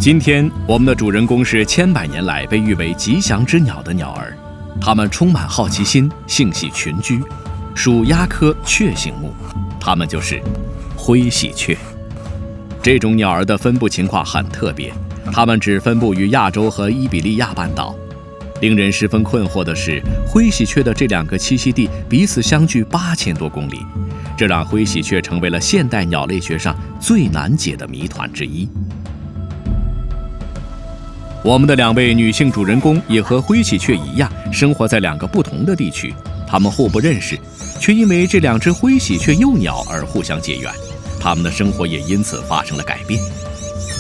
今天我们的主人公是千百年来被誉为吉祥之鸟的鸟儿，它们充满好奇心，性系群居，属鸦科雀形目，它们就是灰喜鹊。这种鸟儿的分布情况很特别，它们只分布于亚洲和伊比利亚半岛。令人十分困惑的是，灰喜鹊的这两个栖息地彼此相距8000多公里，这让灰喜鹊成为了现代鸟类学上最难解的谜团之一。我们的2位女性主人公也和灰喜鹊一样，生活在2个不同的地区，她们互不认识，却因为这2只灰喜鹊幼鸟而互相结缘，她们的生活也因此发生了改变。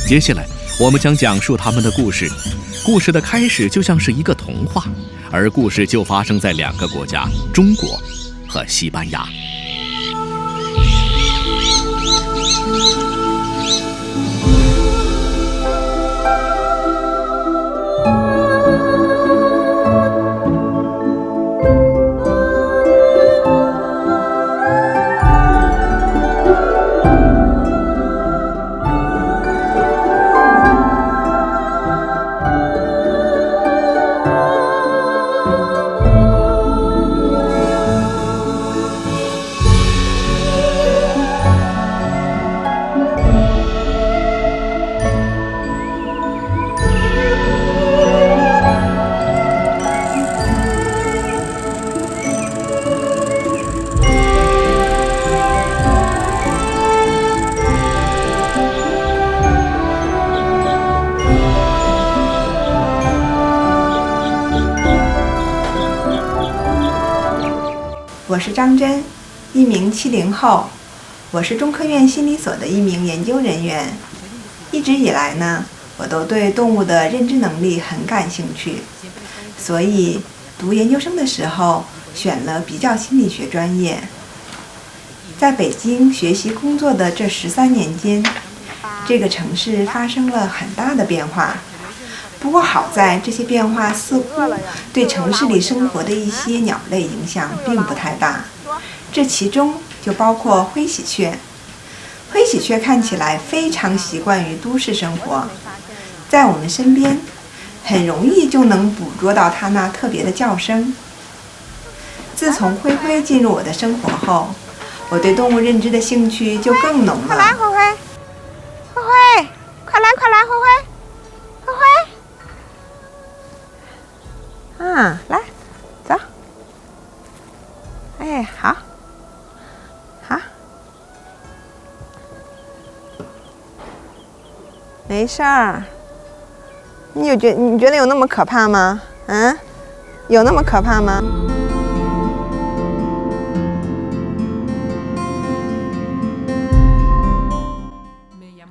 接下来我们将讲述她们的故事，故事的开始就像是一个童话，而故事就发生在2个国家，中国和西班牙。我是张真，一名70后，我是中科院心理所的一名研究人员。一直以来呢，我都对动物的认知能力很感兴趣，所以读研究生的时候选了比较心理学专业。在北京学习工作的这13年间，这个城市发生了很大的变化。不过好在这些变化似乎对城市里生活的一些鸟类影响并不太大，这其中就包括灰喜鹊。灰喜鹊看起来非常习惯于都市生活，在我们身边很容易就能捕捉到它那特别的叫声。自从灰灰进入我的生活后，我对动物认知的兴趣就更浓了。快来，灰灰，灰灰，快来，快来，灰灰，灰灰。来，走。哎，好，好，没事儿。你觉得有那么可怕吗？有那么可怕吗？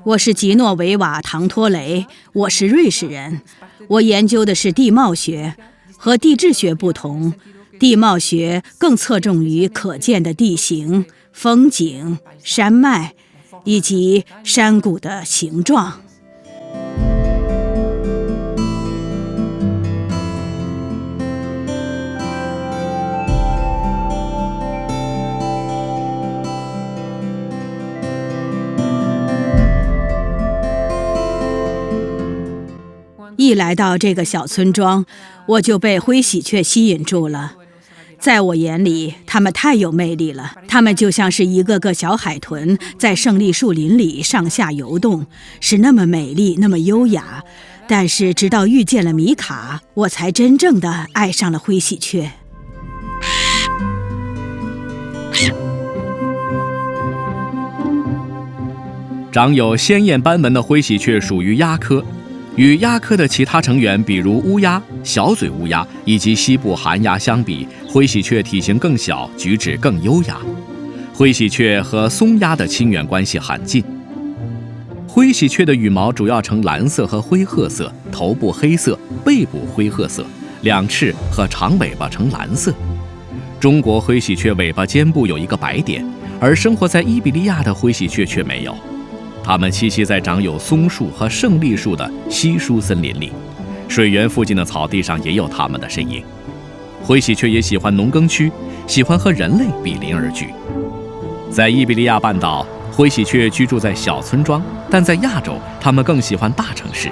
我是吉诺维瓦·唐托雷，我是瑞士人，我研究的是地貌学。和地质学不同，地貌学更侧重于可见的地形、风景、山脉以及山谷的形状。一来到这个小村庄，我就被灰喜鹊吸引住了。在我眼里，它们太有魅力了，它们就像是一个个小海豚，在胜利树林里上下游动，是那么美丽，那么优雅。但是直到遇见了米卡，我才真正的爱上了灰喜鹊。长有鲜艳斑纹的灰喜鹊属于鸦科。与鸦科的其他成员，比如乌鸦、小嘴乌鸦以及西部寒鸦相比，灰喜鹊体型更小，举止更优雅。灰喜鹊和松鸦的亲缘关系很近。灰喜鹊的羽毛主要呈蓝色和灰褐色，头部黑色，背部灰褐色，2翅和长尾巴呈蓝色。中国灰喜鹊尾巴尖部有一个白点，而生活在伊比利亚的灰喜鹊却没有。它们栖息在长有松树和胜利树的稀疏森林里，水源附近的草地上也有它们的身影。灰喜鹊也喜欢农耕区，喜欢和人类比邻而居。在伊比利亚半岛，灰喜鹊居住在小村庄，但在亚洲，它们更喜欢大城市。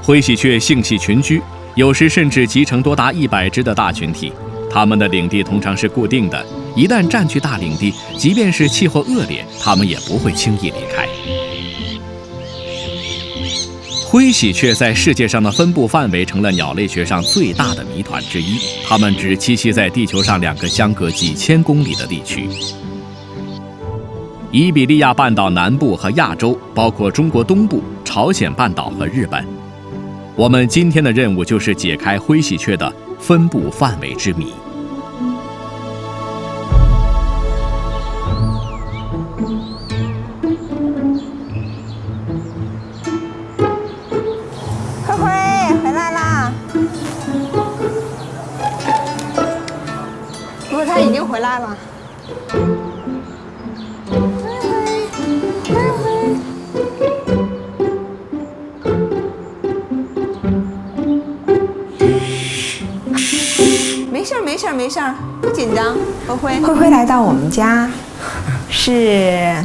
灰喜鹊性系群居，有时甚至集成多达100只的大群体。它们的领地通常是固定的，一旦占据大领地，即便是气候恶劣，它们也不会轻易离开。灰喜鹊在世界上的分布范围成了鸟类学上最大的谜团之一。它们只栖息在地球上2个相隔几千公里的地区。伊比利亚半岛南部和亚洲，包括中国东部、朝鲜半岛和日本。我们今天的任务就是解开灰喜鹊的分布范围之谜。灰灰回来啦！不是，它已经回来了。没事，不紧张。灰灰，灰灰来到我们家是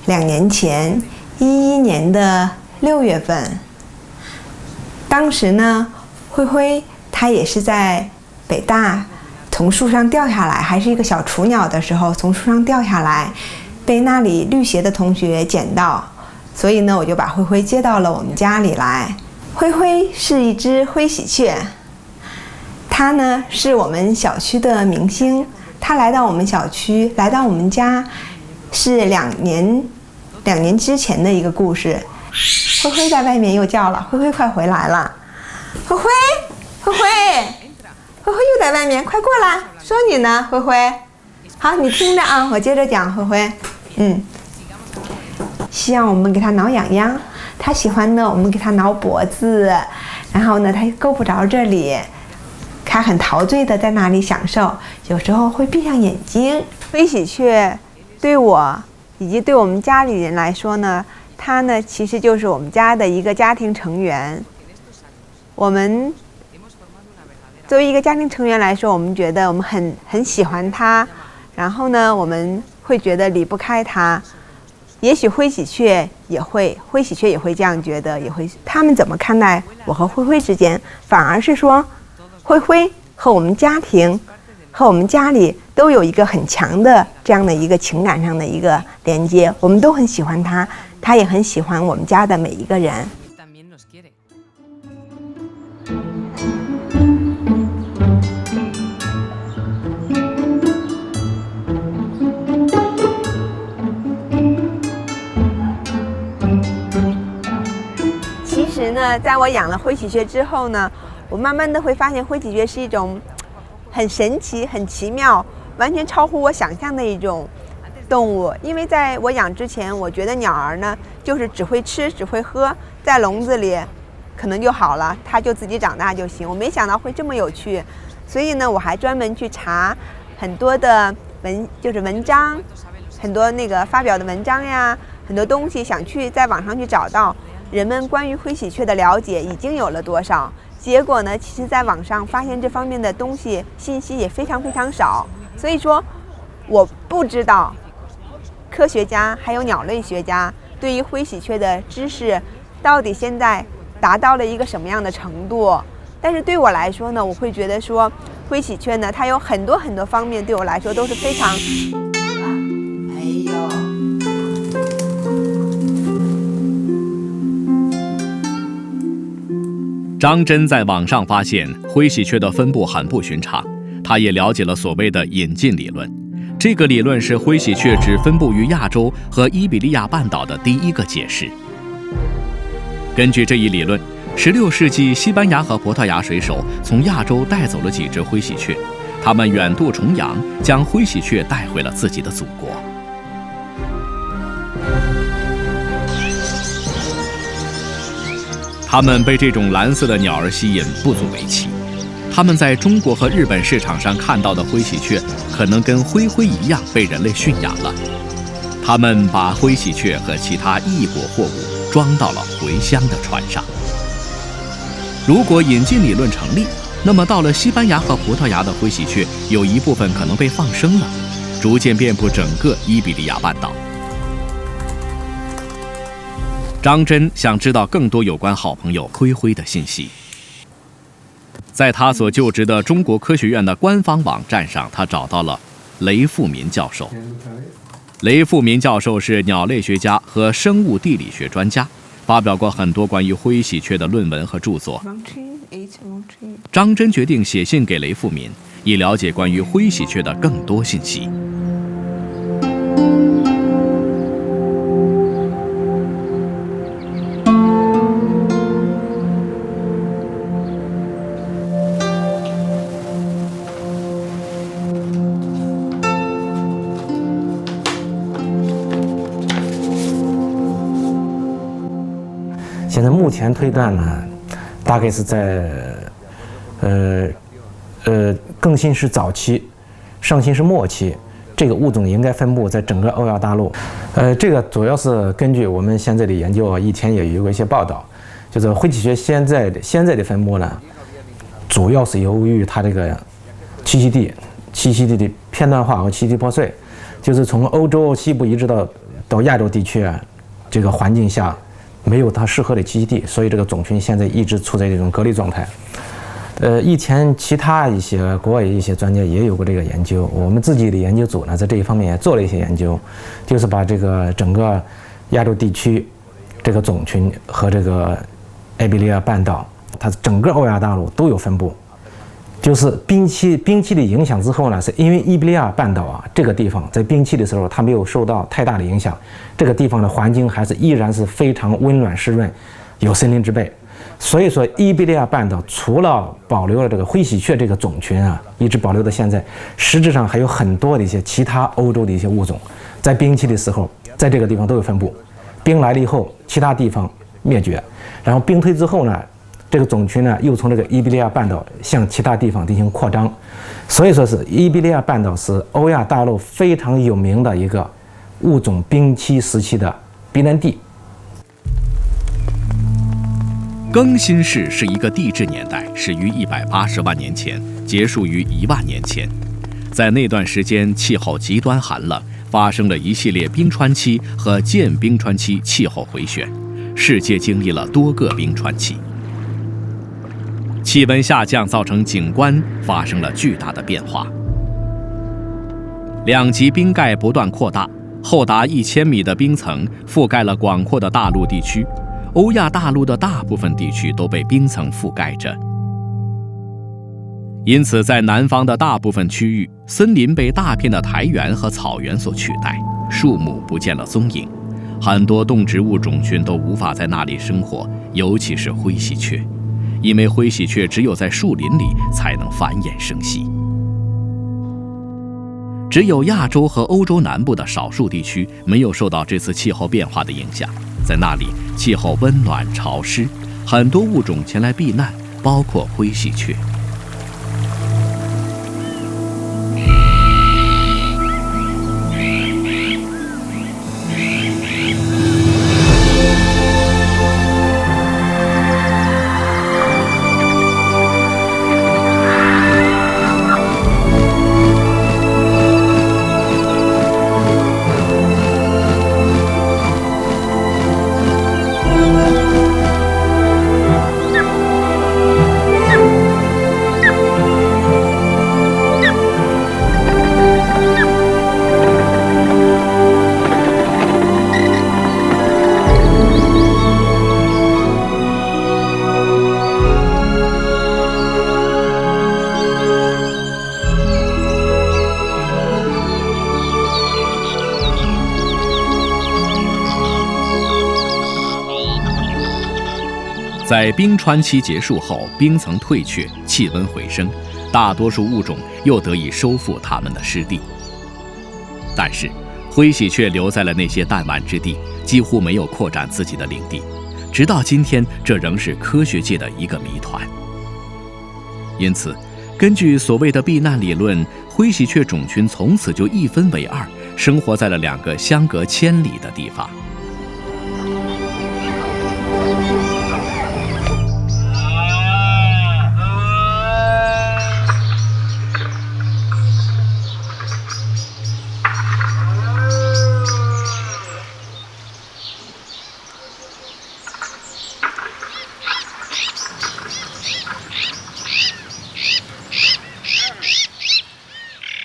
2年前，11年的6月份。当时呢，灰灰它也是在北大从树上掉下来，还是一个小雏鸟的时候，从树上掉下来，被那里绿鞋的同学捡到，所以呢，我就把灰灰接到了我们家里来。灰灰是一只灰喜鹊。他呢是我们小区的明星，他来到我们小区，来到我们家，是2年之前的一个故事。灰灰在外面又叫了，灰灰快回来了，灰灰又在外面，快过来，说你呢，灰灰。好，你听着啊，我接着讲，灰灰，希望我们给他挠痒痒，他喜欢呢，我们给他挠脖子，然后呢，他够不着这里。他很陶醉的在那里享受，有时候会闭上眼睛。灰喜鹊对我以及对我们家里人来说呢，它呢其实就是我们家的一个家庭成员。我们作为一个家庭成员来说，我们觉得我们很喜欢它，然后呢，我们会觉得离不开它。也许灰喜鹊也会这样觉得，他们怎么看待我和灰灰之间，反而是说。灰灰和我们家庭，和我们家里都有一个很强的这样的一个情感上的一个连接，我们都很喜欢它，它也很喜欢我们家的每一个人。其实呢，在我养了灰喜鹊之后呢，我慢慢的会发现灰喜鹊是一种很神奇、很奇妙、完全超乎我想象的一种动物。因为在我养之前，我觉得鸟儿呢就是只会吃、只会喝，在笼子里可能就好了，它就自己长大就行。我没想到会这么有趣，所以呢，我还专门去查很多的文章，很多那个发表的文章呀，很多东西想去在网上去找到人们关于灰喜鹊的了解已经有了多少。结果呢，其实在网上发现这方面的东西信息也非常非常少，所以说我不知道科学家还有鸟类学家对于灰喜鹊的知识到底现在达到了一个什么样的程度。但是对我来说呢，我会觉得说灰喜鹊呢，它有很多很多方面对我来说都是非常张真在网上发现灰喜鹊的分布很不寻常，他也了解了所谓的引进理论。这个理论是灰喜鹊只分布于亚洲和伊比利亚半岛的第一个解释。根据这一理论，16世纪西班牙和葡萄牙水手从亚洲带走了几只灰喜鹊，他们远渡重洋，将灰喜鹊带回了自己的祖国。他们被这种蓝色的鸟儿吸引，不足为奇。他们在中国和日本市场上看到的灰喜鹊，可能跟灰灰一样被人类驯养了。他们把灰喜鹊和其他异国货物装到了回乡的船上。如果引进理论成立，那么到了西班牙和葡萄牙的灰喜鹊有一部分可能被放生了，逐渐遍布整个伊比利亚半岛。张真想知道更多有关好朋友灰灰的信息。在他所就职的中国科学院的官方网站上，他找到了雷富民教授。雷富民教授是鸟类学家和生物地理学专家，发表过很多关于灰喜鹊的论文和著作。张真决定写信给雷富民，以了解关于灰喜鹊的更多信息。现在目前推断呢，大概是在更新世早期，上新世末期，这个物种应该分布在整个欧亚大陆。这个主要是根据我们现在的研究啊，以前也有过一些报道，就是灰喜鹊现在的分布呢，主要是由于它这个栖息地的片段化和栖息地破碎，就是从欧洲西部一直到亚洲地区啊，这个环境下没有它适合的栖息地，所以这个种群现在一直处在这种隔离状态。以前其他一些国外一些专家也有过这个研究，我们自己的研究组呢，在这一方面也做了一些研究，就是把这个整个亚洲地区这个种群和这个埃比利亚半岛，它整个欧亚大陆都有分布。就是冰期的影响之后呢，是因为伊比利亚半岛啊这个地方在冰期的时候它没有受到太大的影响，这个地方的环境依然是非常温暖湿润，有森林植被。所以说伊比利亚半岛除了保留了这个灰喜鹊这个种群啊，一直保留到现在，实质上还有很多的一些其他欧洲的一些物种，在冰期的时候在这个地方都有分布，冰来了以后其他地方灭绝，然后冰退之后呢，这个种群呢又从这个伊比利亚半岛向其他地方进行扩张，所以说是伊比利亚半岛是欧亚大陆非常有名的一个物种冰期时期的避难地。更新世是一个地质年代，始于180万年前，结束于1万年前。在那段时间，气候极端寒冷，发生了一系列冰川期和间冰川期气候回旋，世界经历了多个冰川期。气温下降造成景观发生了巨大的变化，两极冰盖不断扩大，厚达1000米的冰层覆盖了广阔的大陆地区，欧亚大陆的大部分地区都被冰层覆盖着。因此，在南方的大部分区域，森林被大片的苔原和草原所取代，树木不见了踪影，很多动植物种群都无法在那里生活，尤其是灰喜鹊，因为灰喜鹊只有在树林里才能繁衍生息。只有亚洲和欧洲南部的少数地区没有受到这次气候变化的影响，在那里气候温暖潮湿，很多物种前来避难，包括灰喜鹊。在冰川期结束后，冰层退却，气温回升，大多数物种又得以收复它们的失地。但是，灰喜鹊留在了那些弹丸之地，几乎没有扩展自己的领地。直到今天，这仍是科学界的一个谜团。因此，根据所谓的避难理论，灰喜鹊种群从此就一分为二，生活在了两个相隔1000里的地方。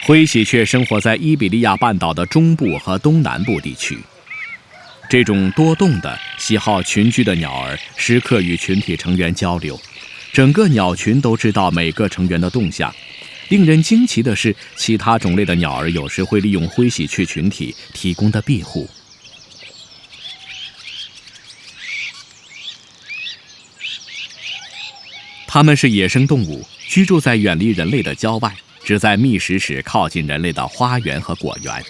灰喜鹊生活在伊比利亚半岛的中部和东南部地区。这种多动的、喜好群居的鸟儿，时刻与群体成员交流，整个鸟群都知道每个成员的动向。令人惊奇的是，其他种类的鸟儿有时会利用灰喜鹊群体提供的庇护。它们是野生动物，居住在远离人类的郊外，只在觅食时靠近人类的花园和果园。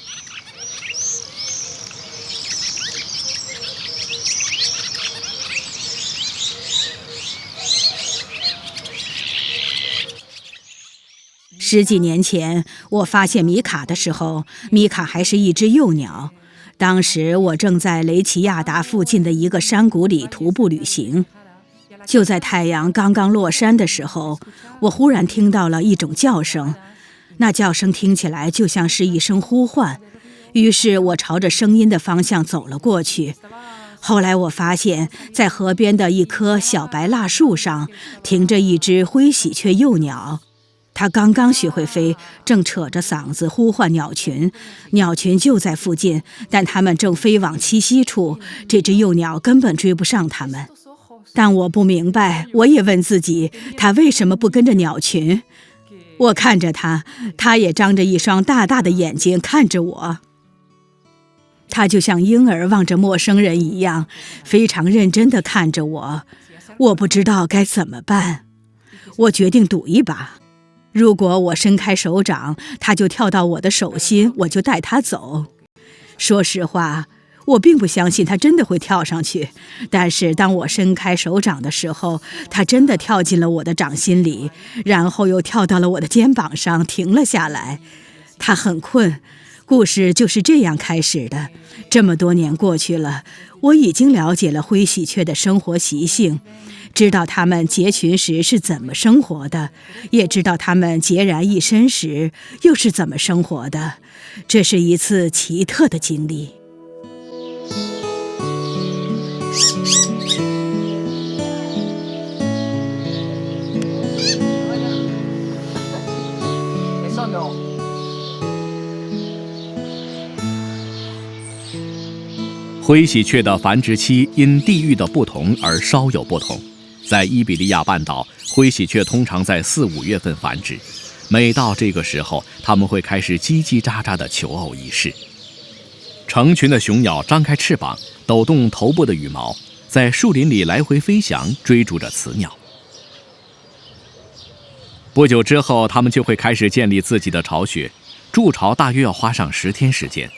10几年前，我发现米卡的时候，米卡还是一只幼鸟。当时我正在雷奇亚达附近的一个山谷里徒步旅行。就在太阳刚刚落山的时候，我忽然听到了一种叫声，那叫声听起来就像是一声呼唤。于是我朝着声音的方向走了过去。后来我发现，在河边的一棵小白蜡树上，停着一只灰喜鹊幼鸟。它刚刚学会飞，正扯着嗓子呼唤鸟群，鸟群就在附近，但它们正飞往栖息处，这只幼鸟根本追不上它们。但我不明白，我也问自己，它为什么不跟着鸟群？我看着它，它也张着一双大大的眼睛看着我。它就像婴儿望着陌生人一样，非常认真地看着我。我不知道该怎么办，我决定赌一把。如果我伸开手掌，它就跳到我的手心，我就带它走。说实话，我并不相信它真的会跳上去，但是当我伸开手掌的时候，它真的跳进了我的掌心里，然后又跳到了我的肩膀上，停了下来。它很困，故事就是这样开始的。这么多年过去了，我已经了解了灰喜鹊的生活习性，知道它们结群时是怎么生活的，也知道它们孑然一身时又是怎么生活的。这是一次奇特的经历。灰喜鹊的繁殖期因地域的不同而稍有不同。在伊比利亚半岛，灰喜鹊通常在4、5月份繁殖。每到这个时候，它们会开始叽叽喳喳的求偶仪式。成群的雄鸟张开翅膀，抖动头部的羽毛，在树林里来回飞翔，追逐着雌鸟。不久之后，它们就会开始建立自己的巢穴。筑巢大约要花上10天时间。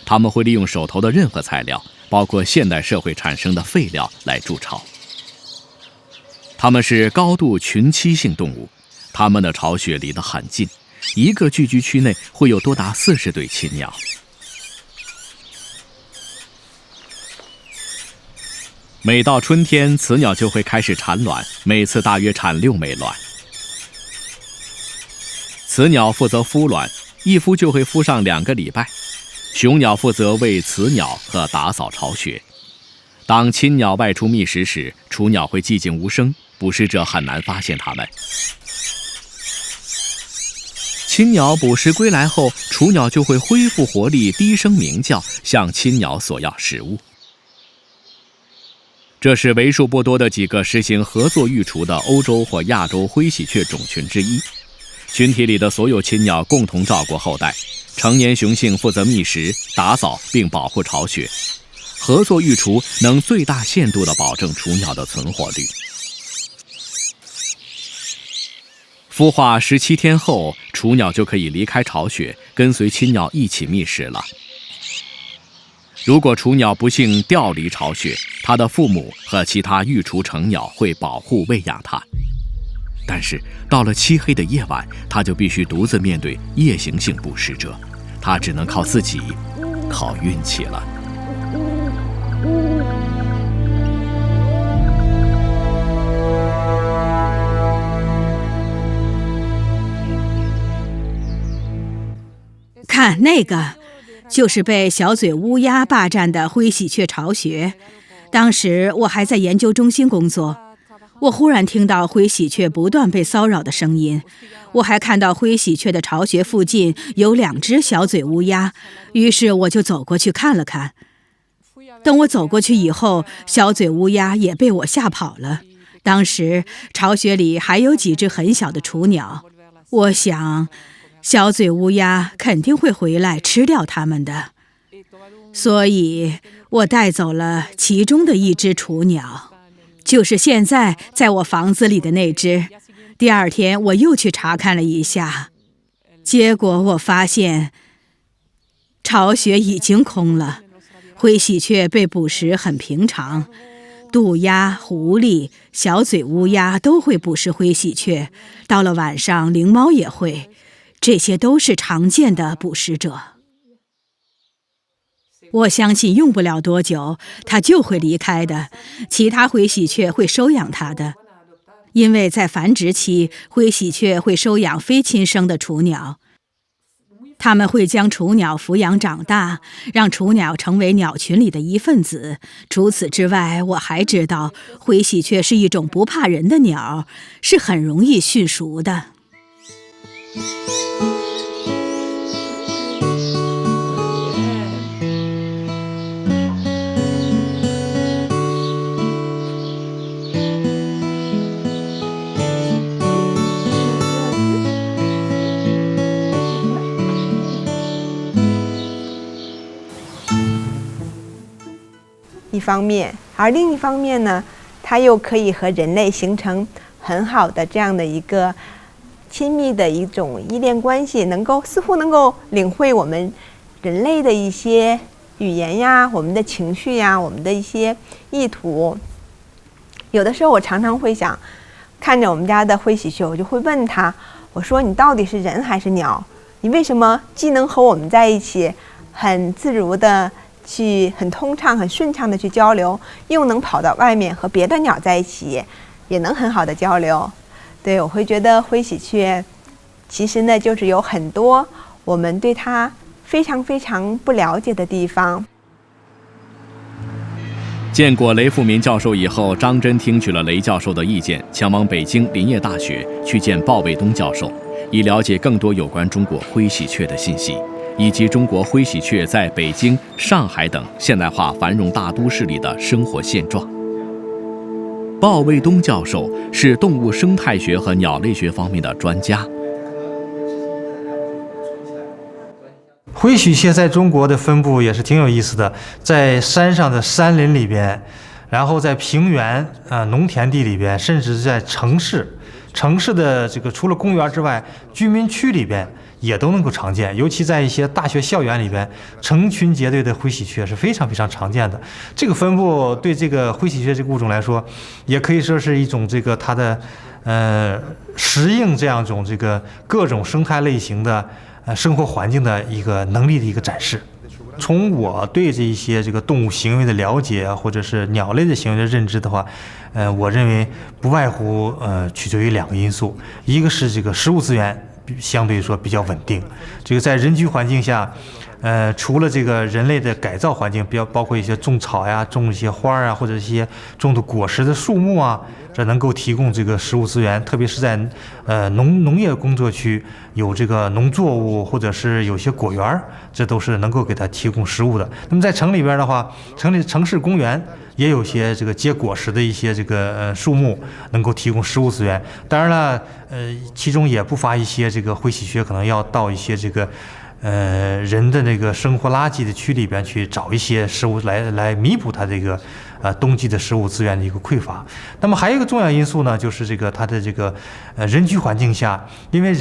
它们会利用手头的任何材料，包括现代社会产生的废料来筑巢。它们是高度群栖性动物，它们的巢穴离得很近，一个聚居区内会有多达40对亲鸟。每到春天，雌鸟就会开始产卵，每次大约产6枚卵。雌鸟负责孵卵，一孵就会孵上2个礼拜。雄鸟负责喂雌鸟和打扫巢穴。当亲鸟外出觅食时，雏鸟会寂静无声，捕食者很难发现它们。亲鸟捕食归来后，雏鸟就会恢复活力，低声鸣叫，向亲鸟索要食物。这是为数不多的几个实行合作育雏的欧洲或亚洲灰喜鹊种群之一。群体里的所有亲鸟共同照顾后代，成年雄性负责觅食、打扫并保护巢穴。合作育雏能最大限度地保证雏鸟的存活率。孵化17天后，雏鸟就可以离开巢穴，跟随亲鸟一起觅食了。如果雏鸟不幸调离巢穴，它的父母和其他育雏成鸟会保护喂养它。但是到了漆黑的夜晚，它就必须独自面对夜行性捕食者，它只能靠自己，靠运气了。看那个，就是被小嘴乌鸦霸占的灰喜鹊巢穴。当时我还在研究中心工作，我忽然听到灰喜鹊不断被骚扰的声音，我还看到灰喜鹊的巢穴附近有2只小嘴乌鸦，于是我就走过去看了看。等我走过去以后，小嘴乌鸦也被我吓跑了。当时巢穴里还有几只很小的雏鸟，我想小嘴乌鸦肯定会回来吃掉它们的，所以我带走了其中的1只雏鸟，就是现在在我房子里的那只。第2天我又去查看了一下，结果我发现巢穴已经空了，灰喜鹊被捕食很平常，渡鸦、狐狸、小嘴乌鸦都会捕食灰喜鹊，到了晚上灵猫也会，这些都是常见的捕食者。我相信用不了多久它就会离开的，其他灰喜鹊会收养它的，因为在繁殖期，灰喜鹊会收养非亲生的雏鸟，他们会将雏鸟抚养长大，让雏鸟成为鸟群里的一份子。除此之外，我还知道灰喜鹊是一种不怕人的鸟，是很容易驯熟的。一方面，而另一方面呢，它又可以和人类形成很好的这样的一个亲密的一种依恋关系，似乎能够领会我们人类的一些语言呀，我们的情绪呀，我们的一些意图。有的时候我常常会想，看着我们家的灰喜鹊，我就会问他，我说你到底是人还是鸟？你为什么既能和我们在一起很自如的去很通畅很顺畅的去交流，又能跑到外面和别的鸟在一起也能很好的交流？对，我会觉得灰喜鹊其实呢就是有很多我们对它非常非常不了解的地方。见过雷富民教授以后，张真听取了雷教授的意见，前往北京林业大学去见鲍卫东教授，以了解更多有关中国灰喜鹊的信息，以及中国灰喜鹊在北京、上海等现代化繁荣大都市里的生活现状。鲍卫东教授是动物生态学和鸟类学方面的专家。灰喜鹊在中国的分布也是挺有意思的，在山上的山林里边，然后在平原农田地里边，甚至在城市的这个除了公园之外，居民区里边也都能够常见，尤其在一些大学校园里边，成群结队的灰喜鹊是非常非常常见的。这个分布对这个灰喜鹊这个物种来说，也可以说是一种这个它的适应这样一种这个各种生态类型的生活环境的一个能力的一个展示。从我对这一些这个动物行为的了解，或者是鸟类的行为的认知的话，我认为不外乎取决于2个因素，一个是这个食物资源相对说比较稳定，这个在人居环境下，除了这个人类的改造环境，包括一些种草呀、种一些花啊，或者一些种的果实的树木啊，这能够提供这个食物资源，特别是在农业工作区有这个农作物，或者是有些果园，这都是能够给它提供食物的。那么在城里边的话，城市公园也有些这个结果实的一些这个树木能够提供食物资源。当然了，其中也不乏一些这个灰喜鹊可能要到一些这个人的那个生活垃圾的区里边去找一些食物来弥补它这个冬季的食物资源的一个匮乏。那么还有一个重要因素呢，就是这个它的这个人居环境下，因为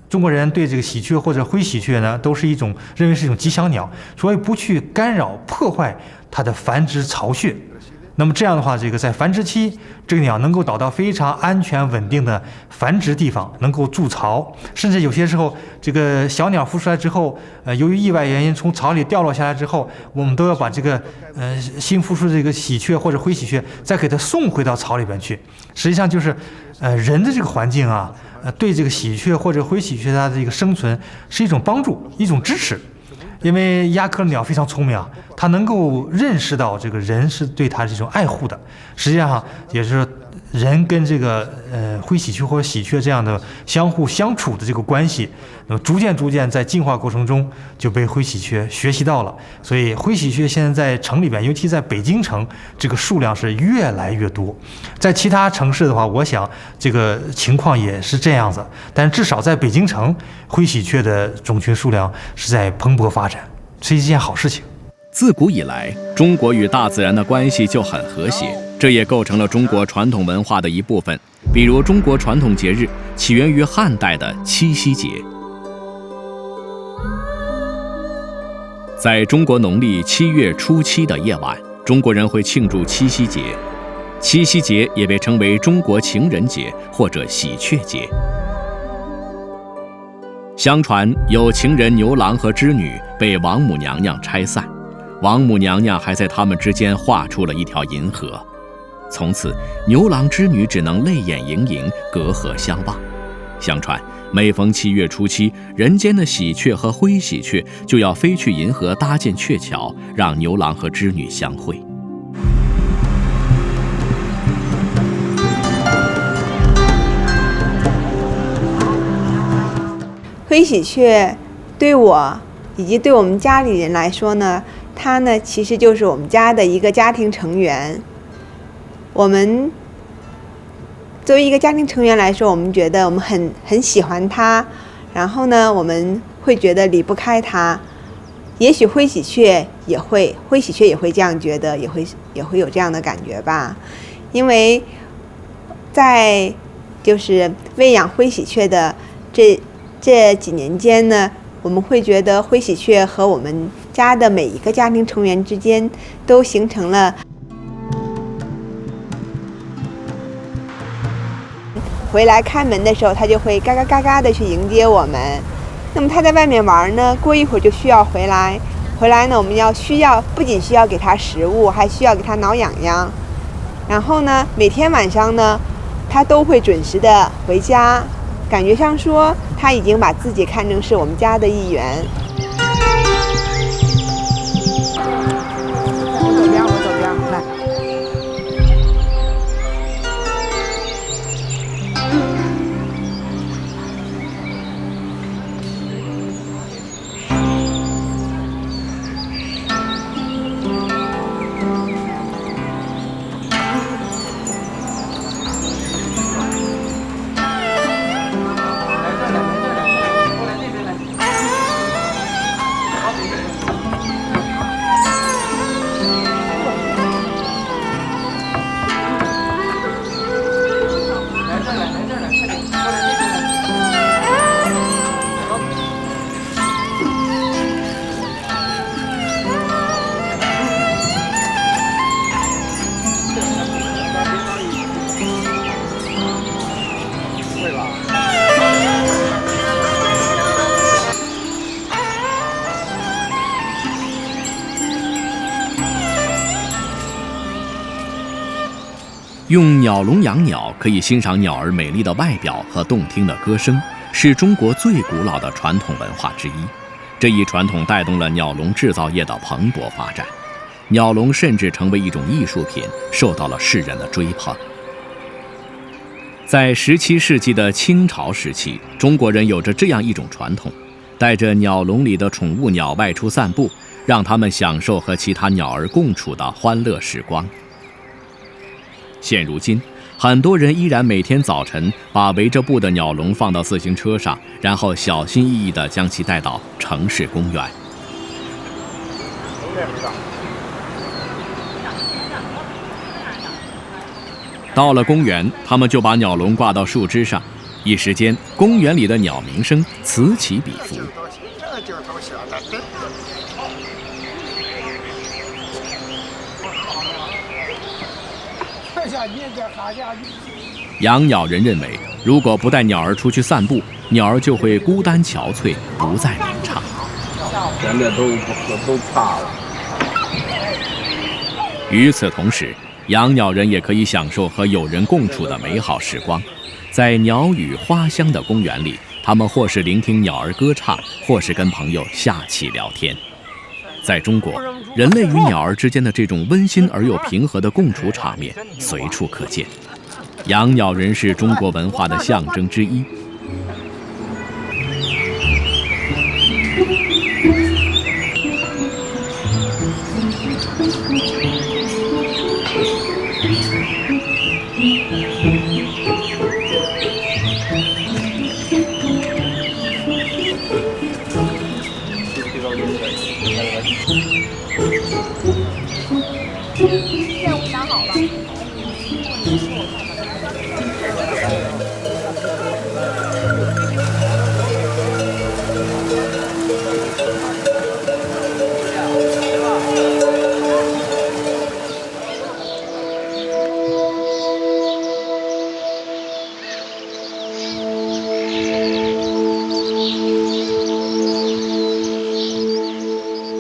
中国人对这个喜鹊或者灰喜鹊呢，都是认为是一种吉祥鸟，所以不去干扰破坏它的繁殖巢穴。那么这样的话，这个在繁殖期，这个鸟能够找到非常安全稳定的繁殖地方，能够筑巢，甚至有些时候，这个小鸟孵出来之后，由于意外原因从巢里掉落下来之后，我们都要把这个新孵出的这个喜鹊或者灰喜鹊再给它送回到巢里边去。实际上就是，人的这个环境啊，对这个喜鹊或者灰喜鹊它的这个生存是一种帮助，一种支持。因为鸦科的鸟非常聪明啊，它能够认识到这个人是对它这种爱护的，实际上也是人跟这个灰喜鹊或者喜鹊这样的相互相处的这个关系，那么逐渐在进化过程中就被灰喜鹊学习到了。所以灰喜鹊现在在城里边，尤其在北京城，这个数量是越来越多。在其他城市的话，我想这个情况也是这样子，但至少在北京城，灰喜鹊的种群数量是在蓬勃发展，是一件好事情。自古以来，中国与大自然的关系就很和谐，这也构成了中国传统文化的一部分。比如，中国传统节日起源于汉代的七夕节。在中国农历7月初7的夜晚，中国人会庆祝七夕节。七夕节也被称为中国情人节或者喜鹊节。相传有情人牛郎和织女被王母娘娘拆散，王母娘娘还在他们之间画出了一条银河，从此牛郎织女只能泪眼盈盈，隔河相望。相传每逢7月初7，人间的喜鹊和灰喜鹊就要飞去银河搭建鹊桥，让牛郎和织女相会。灰喜鹊对我以及对我们家里人来说呢，它呢其实就是我们家的一个家庭成员。我们作为一个家庭成员来说，我们觉得我们很喜欢它，然后呢我们会觉得离不开它。也许灰喜鹊也会这样觉得，也会有这样的感觉吧。因为在就是喂养灰喜鹊的这几年间呢，我们会觉得灰喜鹊和我们家的每一个家庭成员之间都形成了回来开门的时候，它就会嘎嘎嘎嘎的去迎接我们。那么它在外面玩呢，过一会儿就需要回来呢，我们不仅需要给它食物，还需要给它挠痒痒。然后呢，每天晚上呢，它都会准时的回家。感觉上说，他已经把自己看成是我们家的一员。我走边，来。用鸟笼养鸟，可以欣赏鸟儿美丽的外表和动听的歌声，是中国最古老的传统文化之一。这一传统带动了鸟笼制造业的蓬勃发展，鸟笼甚至成为一种艺术品，受到了世人的追捧。在17世纪的清朝时期，中国人有着这样一种传统，带着鸟笼里的宠物鸟外出散步，让它们享受和其他鸟儿共处的欢乐时光。现如今，很多人依然每天早晨把围着布的鸟笼放到自行车上，然后小心翼翼地将其带到城市公园。到了公园，他们就把鸟笼挂到树枝上，一时间，公园里的鸟鸣声此起彼伏。养鸟人认为，如果不带鸟儿出去散步，鸟儿就会孤单憔悴，不再鸣唱。现在都怕了。与此同时，养鸟人也可以享受和友人共处的美好时光。在鸟语花香的公园里，他们或是聆听鸟儿歌唱，或是跟朋友下棋聊天。在中国，人类与鸟儿之间的这种温馨而又平和的共处场面随处可见。养鸟人是中国文化的象征之一。任务想好了。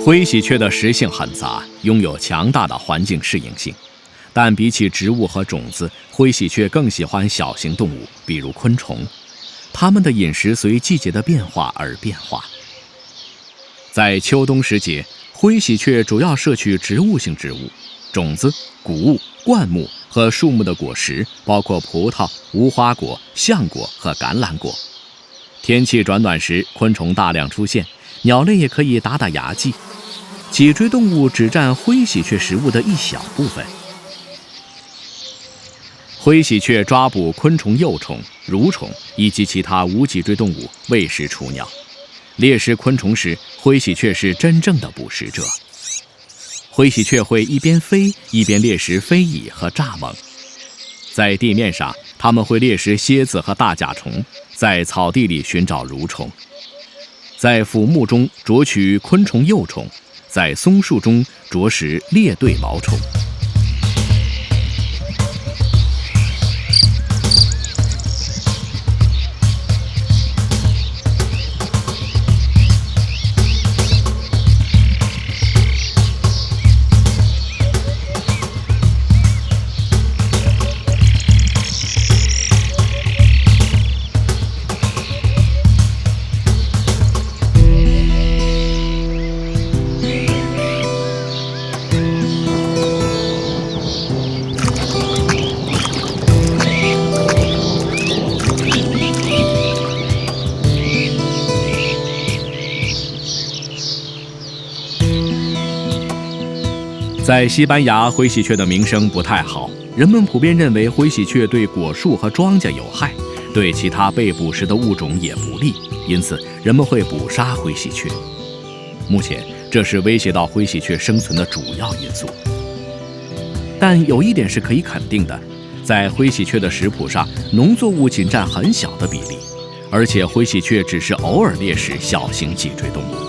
灰喜鹊的食性很杂，拥有强大的环境适应性，但比起植物和种子，灰喜鹊更喜欢小型动物，比如昆虫。它们的饮食随季节的变化而变化。在秋冬时节，灰喜鹊主要摄取植物性植物、种子、谷物、灌木和树木的果实，包括葡萄、无花果、橡果和橄榄果。天气转暖时，昆虫大量出现，鸟类也可以打打牙祭。脊椎动物只占灰喜鹊食物的一小部分。灰喜鹊抓捕昆虫幼虫、蠕虫以及其他无脊椎动物喂食雏鸟。猎食昆虫时，灰喜鹊是真正的捕食者。灰喜鹊会一边飞一边猎食飞蚁和蚱蜢。在地面上，它们会猎食蝎子和大甲虫，在草地里寻找蠕虫，在腐木中啄取昆虫幼虫，在松树中啄食猎对毛虫。在西班牙，灰喜鹊的名声不太好，人们普遍认为灰喜鹊对果树和庄稼有害，对其他被捕食的物种也不利，因此人们会捕杀灰喜鹊。目前，这是威胁到灰喜鹊生存的主要因素。但有一点是可以肯定的，在灰喜鹊的食谱上，农作物仅占很小的比例，而且灰喜鹊只是偶尔猎食小型脊椎动物。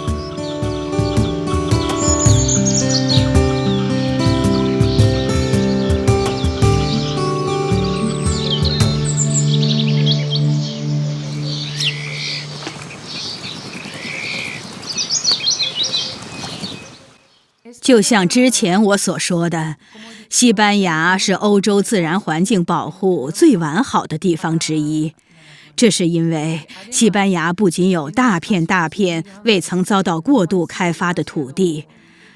就像之前我所说的，西班牙是欧洲自然环境保护最完好的地方之一。这是因为西班牙不仅有大片大片未曾遭到过度开发的土地，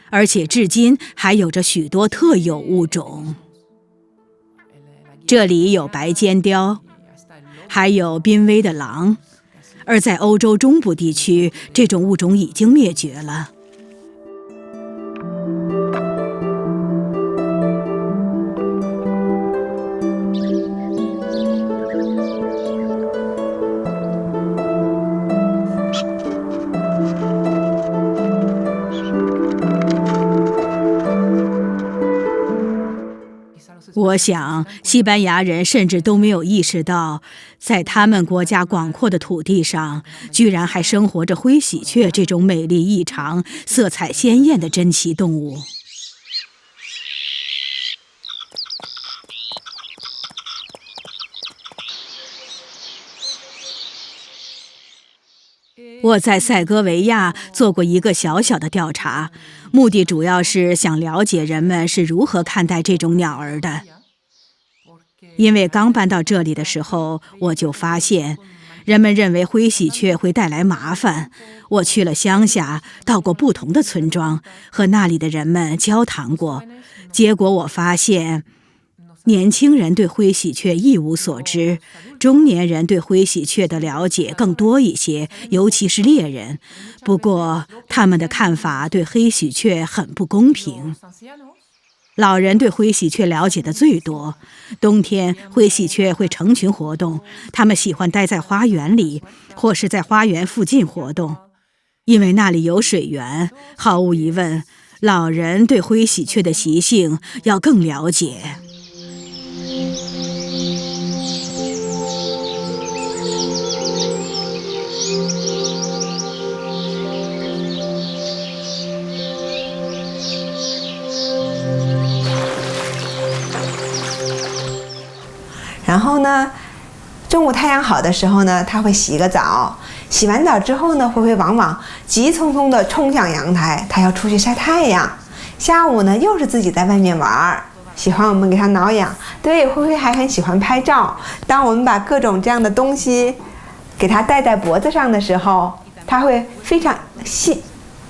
而且至今还有着许多特有物种。这里有白尖雕，还有濒危的狼，而在欧洲中部地区，这种物种已经灭绝了。我想，西班牙人甚至都没有意识到，在他们国家广阔的土地上，居然还生活着灰喜鹊这种美丽异常、色彩鲜艳的珍奇动物。我在塞戈维亚做过一个小小的调查，目的主要是想了解人们是如何看待这种鸟儿的。因为刚搬到这里的时候，我就发现，人们认为灰喜鹊会带来麻烦。我去了乡下，到过不同的村庄，和那里的人们交谈过，结果我发现，年轻人对灰喜鹊一无所知，中年人对灰喜鹊的了解更多一些，尤其是猎人。不过，他们的看法对黑喜鹊很不公平。老人对灰喜鹊了解的最多。冬天，灰喜鹊会成群活动，它们喜欢待在花园里，或是在花园附近活动，因为那里有水源。毫无疑问，老人对灰喜鹊的习性要更了解。然后呢，中午太阳好的时候呢，他会洗个澡，洗完澡之后呢，灰灰往往急匆匆地冲向阳台，他要出去晒太阳。下午呢，又是自己在外面玩，喜欢我们给他挠痒。对，灰灰还很喜欢拍照。当我们把各种这样的东西给他戴在脖子上的时候，他会非常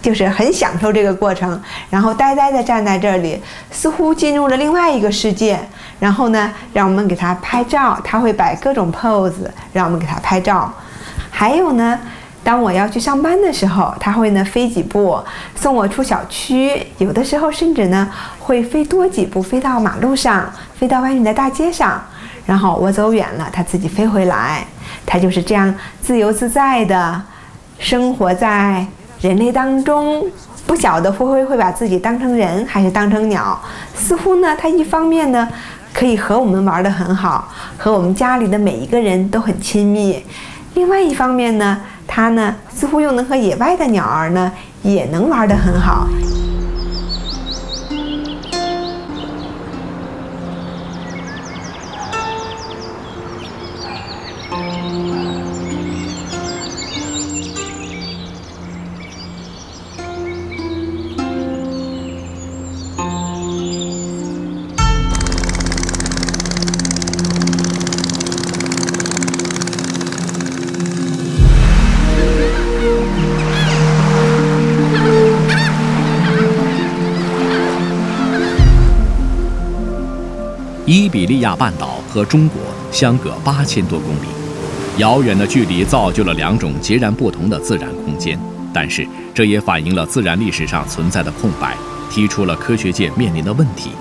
就是很享受这个过程，然后呆呆地站在这里，似乎进入了另外一个世界。然后呢，让我们给他拍照，他会摆各种 pose， 让我们给他拍照。还有呢，当我要去上班的时候，他会呢飞几步送我出小区，有的时候甚至呢会飞多几步，飞到马路上，飞到外面的大街上，然后我走远了，他自己飞回来。他就是这样自由自在的生活在人类当中。不晓得灰灰会把自己当成人还是当成鸟。似乎呢，他一方面呢可以和我们玩得很好，和我们家里的每一个人都很亲密，另外一方面呢，他呢似乎又能和野外的鸟儿呢也能玩得很好。伊比利亚半岛和中国相隔8000多公里，遥远的距离造就了两种截然不同的自然空间，但是这也反映了自然历史上存在的空白，提出了科学界面临的问题，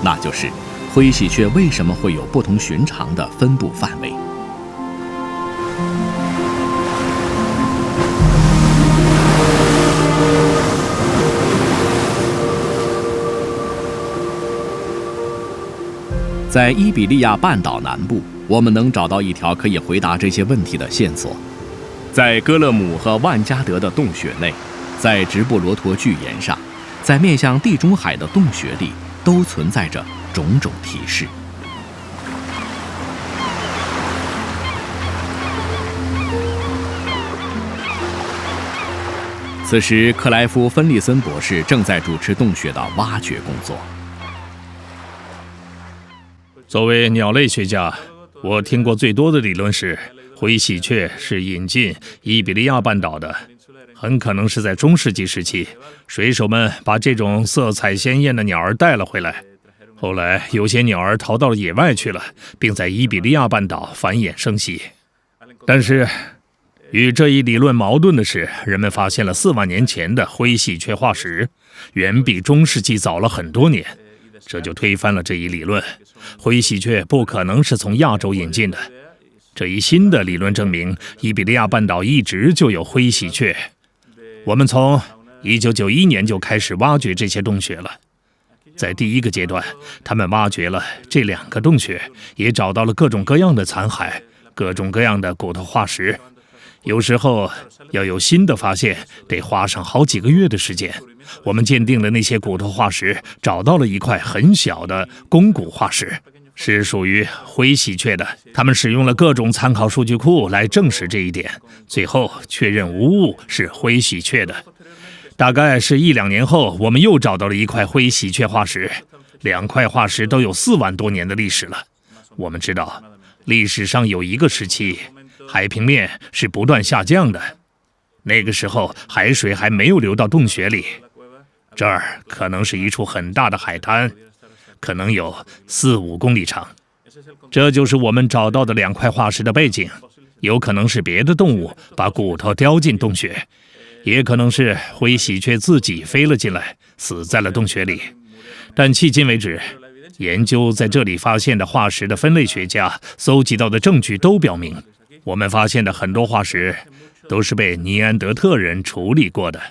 那就是灰喜鹊为什么会有不同寻常的分布范围。在伊比利亚半岛南部，我们能找到一条可以回答这些问题的线索。在哥勒姆和万加德的洞穴内，在直布罗陀巨岩上，在面向地中海的洞穴里，都存在着种种提示。此时，克莱夫·芬利森博士正在主持洞穴的挖掘工作。作为鸟类学家，我听过最多的理论是，灰喜鹊是引进伊比利亚半岛的，很可能是在中世纪时期，水手们把这种色彩鲜艳的鸟儿带了回来。后来，有些鸟儿逃到了野外去了，并在伊比利亚半岛繁衍生息。但是，与这一理论矛盾的是，人们发现了4万年前的灰喜鹊化石，远比中世纪早了很多年。这就推翻了这一理论，灰喜鹊不可能是从亚洲引进的。这一新的理论证明，伊比利亚半岛一直就有灰喜鹊。我们从1991年就开始挖掘这些洞穴了。在第一个阶段，他们挖掘了这2个洞穴，也找到了各种各样的残骸，各种各样的骨头化石。有时候要有新的发现，得花上好几个月的时间。我们鉴定了那些骨头化石，找到了一块很小的肱骨化石，是属于灰喜鹊的。他们使用了各种参考数据库来证实这一点，最后确认无误是灰喜鹊的。大概是1、2年后，我们又找到了一块灰喜鹊化石，2块化石都有4万多年的历史了。我们知道，历史上有一个时期，海平面是不断下降的，那个时候海水还没有流到洞穴里。这儿可能是一处很大的海滩，可能有4-5公里长。这就是我们找到的2块化石的背景，有可能是别的动物把骨头叼进洞穴，也可能是灰喜鹊自己飞了进来，死在了洞穴里。但迄今为止，研究在这里发现的化石的分类学家搜集到的证据都表明，我们发现的很多化石都是被尼安德特人处理过的。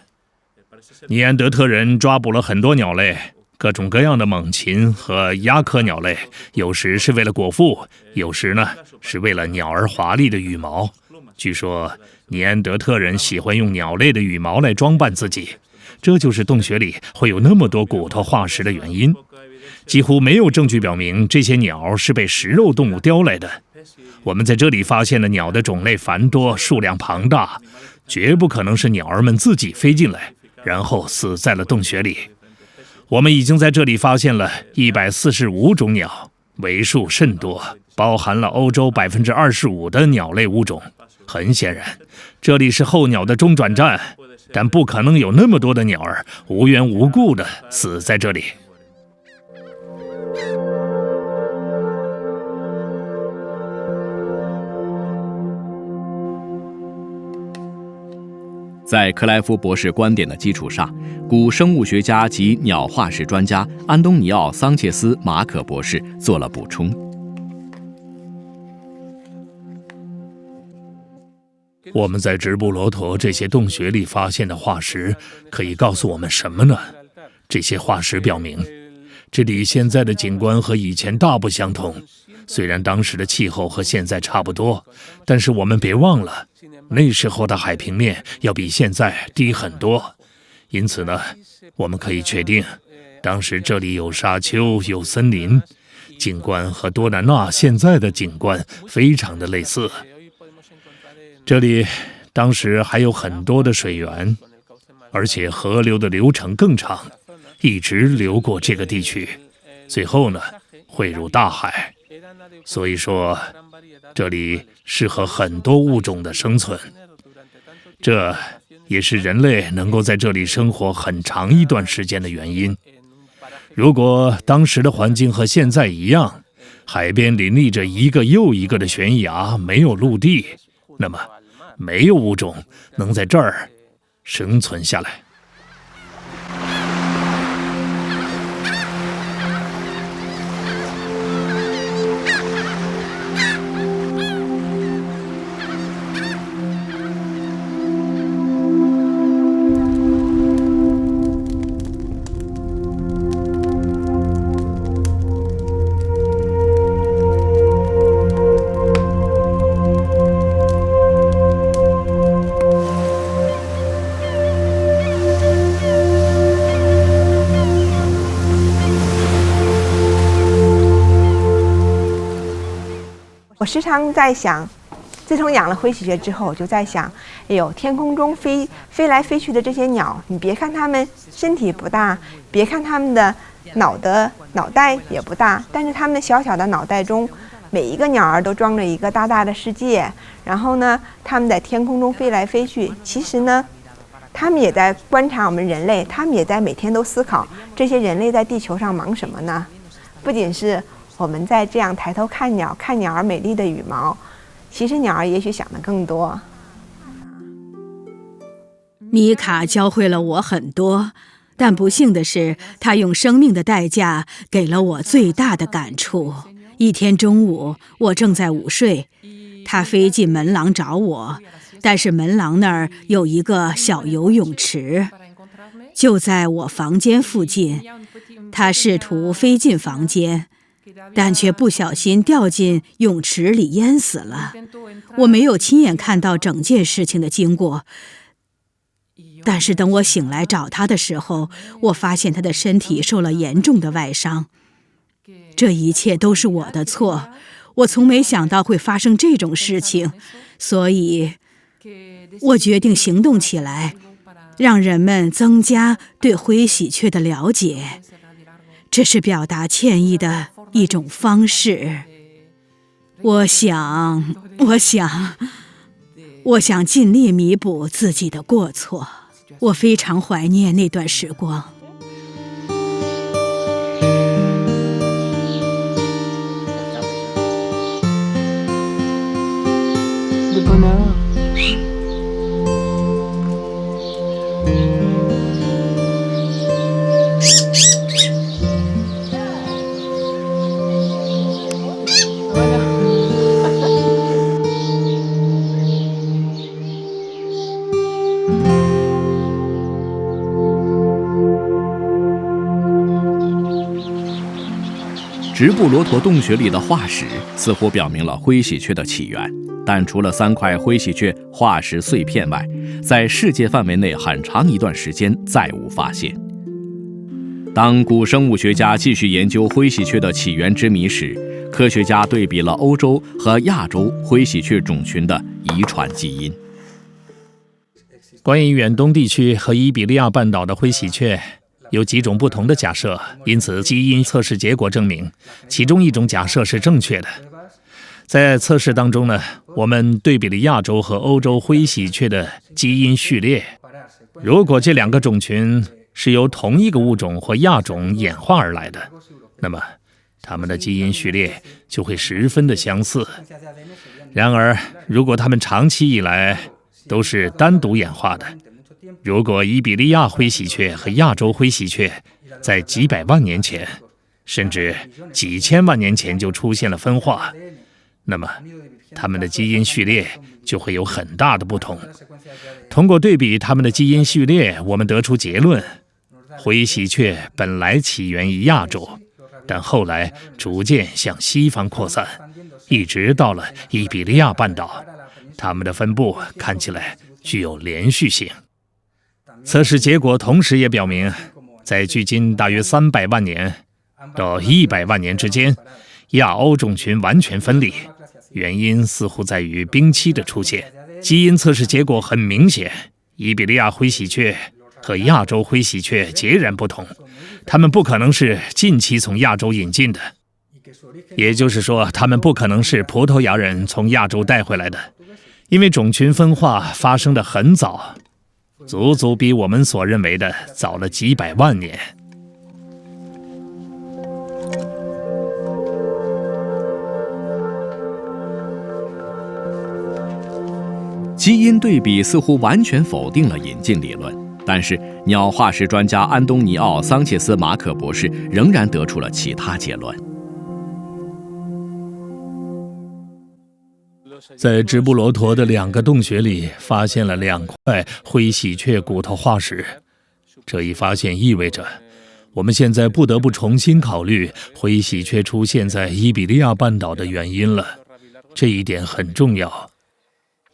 尼安德特人抓捕了很多鸟类，各种各样的猛禽和鸦科鸟类，有时是为了果腹，有时呢是为了鸟儿华丽的羽毛。据说尼安德特人喜欢用鸟类的羽毛来装扮自己，这就是洞穴里会有那么多骨头化石的原因。几乎没有证据表明这些鸟是被食肉动物叼来的。我们在这里发现的鸟的种类繁多，数量庞大，绝不可能是鸟儿们自己飞进来，然后死在了洞穴里。我们已经在这里发现了145种鸟，为数甚多，包含了欧洲25%的鸟类物种。很显然，这里是候鸟的中转站，但不可能有那么多的鸟儿无缘无故的死在这里。在克莱夫博士观点的基础上，古生物学家及鸟化石专家安东尼奥·桑切斯·马可博士做了补充。我们在直布罗陀这些洞穴里发现的化石可以告诉我们什么呢？这些化石表明，这里现在的景观和以前大不相同。虽然当时的气候和现在差不多，但是我们别忘了，那时候的海平面要比现在低很多。因此呢，我们可以确定，当时这里有沙丘，有森林，景观和多南纳现在的景观非常的类似。这里当时还有很多的水源，而且河流的流程更长，一直流过这个地区，最后呢汇入大海。所以说，这里适合很多物种的生存，这也是人类能够在这里生活很长一段时间的原因。如果当时的环境和现在一样，海边林立着一个又一个的悬崖，没有陆地，那么没有物种能在这儿生存下来。我时常在想，自从养了灰喜鹊之后，我就在想，哎呦，天空中飞来飞去的这些鸟，你别看它们身体不大，别看它们的脑袋也不大，但是它们小小的脑袋中，每一个鸟儿都装着一个大大的世界。然后呢，它们在天空中飞来飞去，其实呢，它们也在观察我们人类，它们也在每天都思考这些人类在地球上忙什么呢？不仅是我们在这样抬头看鸟，看鸟儿美丽的羽毛，其实鸟儿也许想得更多。米卡教会了我很多，但不幸的是，他用生命的代价给了我最大的感触。一天中午，我正在午睡，他飞进门廊找我，但是门廊那儿有一个小游泳池，就在我房间附近。他试图飞进房间，但却不小心掉进泳池里淹死了。我没有亲眼看到整件事情的经过，但是等我醒来找他的时候，我发现他的身体受了严重的外伤。这一切都是我的错，我从没想到会发生这种事情，所以我决定行动起来，让人们增加对灰喜鹊的了解。这是表达歉意的一种方式。我想尽力弥补自己的过错。我非常怀念那段时光。直布罗陀洞穴里的化石似乎表明了灰喜鹊的起源，但除了3块灰喜鹊化石碎片外，在世界范围内很长一段时间再无发现。当古生物学家继续研究灰喜鹊的起源之谜时，科学家对比了欧洲和亚洲灰喜鹊种群的遗传基因。关于远东地区和伊比利亚半岛的灰喜鹊，有几种不同的假设，因此基因测试结果证明，其中一种假设是正确的。在测试当中呢，我们对比了亚洲和欧洲灰喜鹊的基因序列。如果这2个种群是由同一个物种或亚种演化而来的，那么它们的基因序列就会十分的相似。然而，如果它们长期以来都是单独演化的，如果伊比利亚灰喜鹊和亚洲灰喜鹊在几百万年前，甚至几千万年前就出现了分化，那么它们的基因序列就会有很大的不同。通过对比它们的基因序列，我们得出结论：灰喜鹊本来起源于亚洲，但后来逐渐向西方扩散，一直到了伊比利亚半岛。它们的分布看起来具有连续性。测试结果同时也表明，在距今大约300万年到100万年之间，亚欧种群完全分离，原因似乎在于冰期的出现。基因测试结果很明显，伊比利亚灰喜鹊和亚洲灰喜鹊截然不同，它们不可能是近期从亚洲引进的，也就是说，它们不可能是葡萄牙人从亚洲带回来的，因为种群分化发生得很早，足足比我们所认为的早了几百万年。基因对比似乎完全否定了引进理论，但是鸟化石专家安东尼奥·桑切斯·马可博士仍然得出了其他结论。在直布罗陀的2个洞穴里发现了2块灰喜鹊骨头化石，这一发现意味着我们现在不得不重新考虑灰喜鹊出现在伊比利亚半岛的原因了，这一点很重要。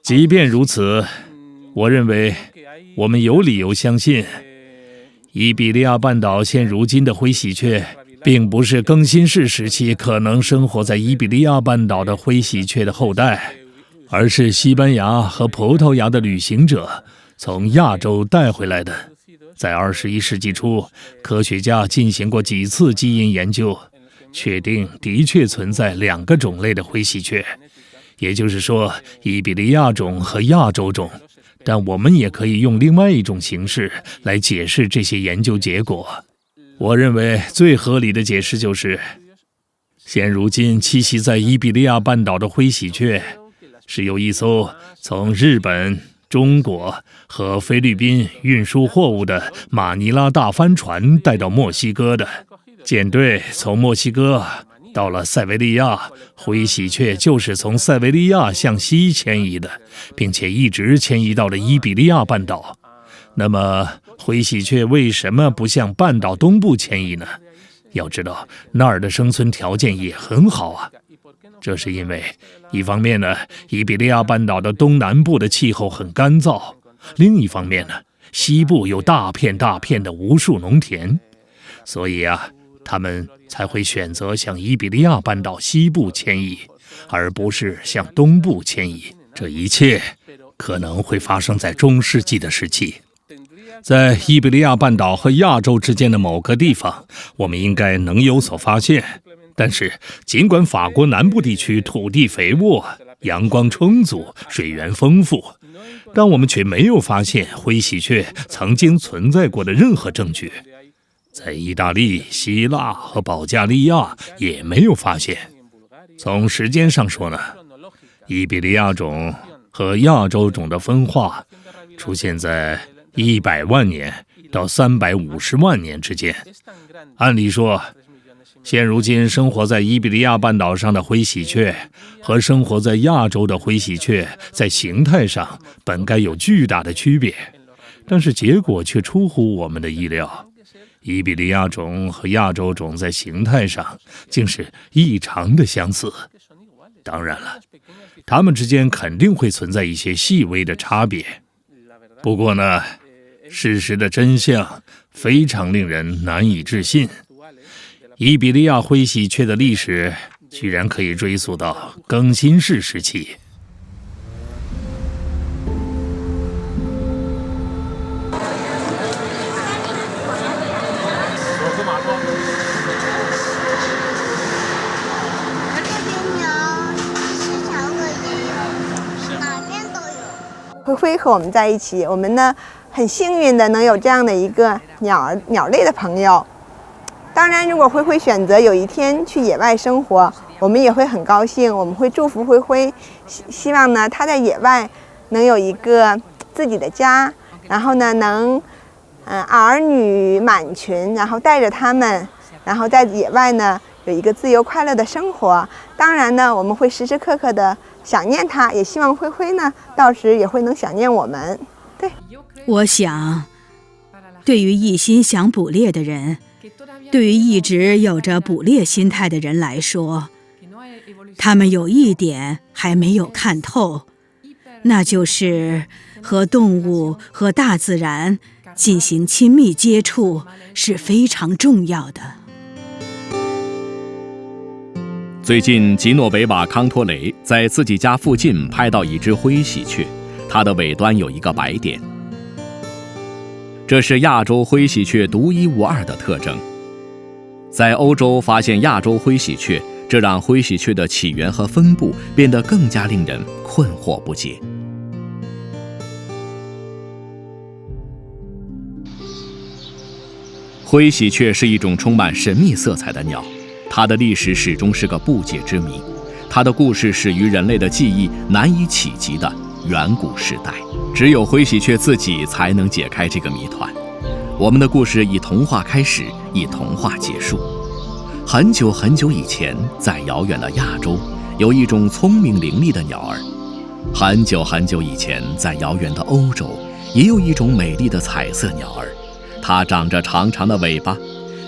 即便如此，我认为我们有理由相信，伊比利亚半岛现如今的灰喜鹊并不是更新世时期可能生活在伊比利亚半岛的灰喜鹊的后代，而是西班牙和葡萄牙的旅行者从亚洲带回来的。在21世纪初，科学家进行过几次基因研究，确定的确存在2个种类的灰喜鹊，也就是说，伊比利亚种和亚洲种。但我们也可以用另外一种形式来解释这些研究结果。我认为最合理的解释就是，现如今栖息在伊比利亚半岛的灰喜鹊是由一艘从日本、中国和菲律宾运输货物的马尼拉大帆船带到墨西哥的。舰队从墨西哥到了塞维利亚，灰喜鹊就是从塞维利亚向西迁移的，并且一直迁移到了伊比利亚半岛。那么灰喜鹊为什么不向半岛东部迁移呢？要知道那儿的生存条件也很好啊。这是因为一方面呢，伊比利亚半岛的东南部的气候很干燥，另一方面呢，西部有大片大片的无数农田，所以啊，他们才会选择向伊比利亚半岛西部迁移，而不是向东部迁移。这一切可能会发生在中世纪的时期。在伊比利亚半岛和亚洲之间的某个地方，我们应该能有所发现。但是，尽管法国南部地区土地肥沃、阳光充足、水源丰富，但我们却没有发现灰喜鹊曾经存在过的任何证据。在意大利、希腊和保加利亚也没有发现。从时间上说呢，伊比利亚种和亚洲种的分化出现在100万年到350万年之间。按理说，现如今生活在伊比利亚半岛上的灰喜鹊和生活在亚洲的灰喜鹊在形态上本该有巨大的区别，但是结果却出乎我们的意料。伊比利亚种和亚洲种在形态上竟是异常的相似。当然了，它们之间肯定会存在一些细微的差别。不过呢，事实的真相非常令人难以置信。伊比利亚灰喜鹊的历史居然可以追溯到更新世时期。灰灰和我们在一起，我们呢很幸运的能有这样的一个鸟类的朋友。当然，如果灰灰选择有一天去野外生活，我们也会很高兴，我们会祝福灰灰，希望呢他在野外能有一个自己的家，然后呢能儿女满群，然后带着他们，然后在野外呢有一个自由快乐的生活。当然呢，我们会时时刻刻的想念他，也希望灰灰呢到时也会能想念我们。对，我想，对于一心想捕猎的人，对于一直有着捕猎心态的人来说，他们有一点还没有看透，那就是和动物和大自然进行亲密接触是非常重要的。最近，吉诺维瓦·康托雷在自己家附近拍到一只灰喜鹊，它的尾端有一个白点，这是亚洲灰喜鹊独一无二的特征。在欧洲发现亚洲灰喜鹊，这让灰喜鹊的起源和分布变得更加令人困惑不解。灰喜鹊是一种充满神秘色彩的鸟，它的历史始终是个不解之谜。它的故事始于人类的记忆难以企及的远古时代，只有灰喜鹊自己才能解开这个谜团。我们的故事以童话开始，以童话结束。很久很久以前，在遥远的亚洲，有一种聪明伶俐的鸟儿。很久很久以前，在遥远的欧洲，也有一种美丽的彩色鸟儿。它长着长长的尾巴，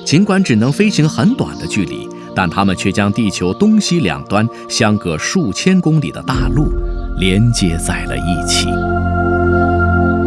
尽管只能飞行很短的距离，但它们却将地球东西两端相隔数千公里的大陆连接在了一起。